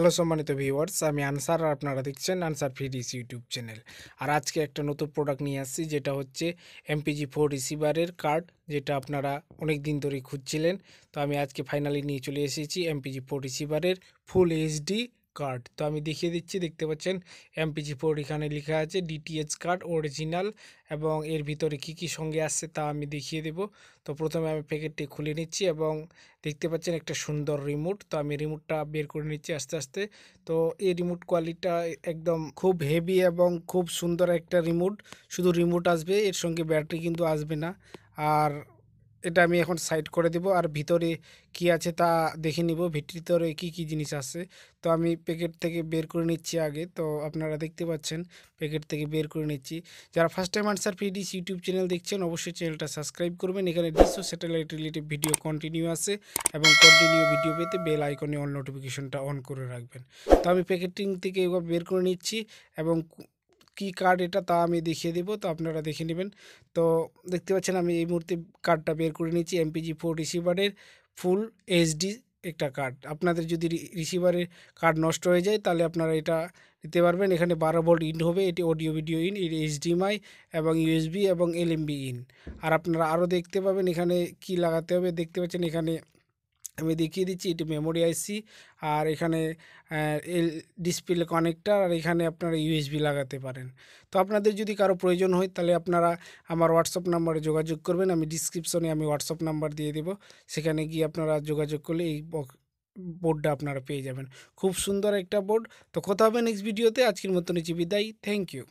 Hello সম্মানিত viewers, আমি answer আর আপনারা দেখছেন আনসার ফিডিস ইউটিউব চ্যানেল। আর আজকে একটা নতুন প্রোডাক্ট নিয়ে আসছি, যেটা হচ্ছে mpg4 রিসিভারের কার্ড, যেটা আপনারা অনেক দিন ধরেই খুঁজছিলেন। তো আমি আজকে ফাইনালি নিয়ে চলে এসেছি mpg4 রিসিভারের ফুল এইচডি কার্ড। তো আমি দেখিয়ে দিচ্ছি, দেখতে পাচ্ছেন mpg4 এখানে লেখা আছে ডিটিএইচ কার্ড অরিজিনাল, এবং এর ভিতরে কি কি সঙ্গে আসছে তা আমি দেখিয়ে দেব। তো প্রথমে আমি প্যাকেটটি খুলে নিচ্ছি এবং দেখতে পাচ্ছেন একটা সুন্দর রিমোট। তো আমি রিমোটটা বের করে নিচ্ছি আস্তে আস্তে। তো এই রিমোট কোয়ালিটিটা একদম খুব হেভি এবং খুব সুন্দর একটা রিমোট। শুধু রিমোট আসবে, এর সঙ্গে ব্যাটারি কিন্তু আসবে না। আর এটা আমি এখন সাইড করে দেব, আর ভিতরে কি আছে তা দেখে নিব, ভিতরে কি কি জিনিস আছে। তো আমি প্যাকেট থেকে বের করে নিচ্ছি আগে। তো আপনারা দেখতে পাচ্ছেন প্যাকেট থেকে বের করে নিচ্ছি। যারা ফার্স্ট টাইম আনসার ফিডিস ইউটিউব চ্যানেল দেখছেন, অবশ্যই চ্যানেলটা সাবস্ক্রাইব করবেন। এখানে ডিশ ও স্যাটেলাইট রিলেটেড ভিডিও কন্টিনিউ আছে, এবং কন্টিনিউ ভিডিও পেতে বেল আইকনে অল নোটিফিকেশনটা অন করে রাখবেন। তো আমি প্যাকেটিং থেকে এবার বের করে নিচ্ছি, এবং কি কার্ড এটা তা আমি দেখিয়ে দেব, তো আপনারা দেখে নেবেন। তো দেখতে পাচ্ছেন আমি এই মুহূর্তে কার্ডটা বের করে নিচ্ছি, mpg4 রিসিভারের ফুল এইচডি একটা কার্ড। আপনাদের যদি রিসিভারের কার্ড নষ্ট হয়ে যায়, তাহলে আপনারা এটা নিতে পারবেন। এখানে 12 ভোল্ট ইন হবে, এটি অডিও ভিডিও ইন, এর এইচডিএমআই এবং ইউএসবি এবং এলএমবি ইন। আর আপনারা আরও দেখতে পাবেন এখানে কি লাগাতে হবে। দেখতে পাচ্ছেন এখানে আমি দেখিয়ে দিচ্ছি, এটি মেমোরি আইসি, আর এখানে এল ডিসপ্লে কানেক্টর, আর এখানে আপনারা ইউএসবি লাগাতে পারেন। তো আপনাদের যদি কারো প্রয়োজন হয়, তাহলে আপনারা আমার হোয়াটসঅ্যাপ নাম্বারে যোগাযোগ করবেন। আমি ডিসক্রিপশনে হোয়াটসঅ্যাপ নাম্বার দিয়ে দেবো, সেখানে গিয়ে আপনারা যোগাযোগ করলে এই বোর্ডটা আপনারা পেয়ে যাবেন। খুব সুন্দর একটা বোর্ড। তো কথা হবে নেক্সট ভিডিওতে। আজকের মতো নিচ্ছি বিদায়। Thank you.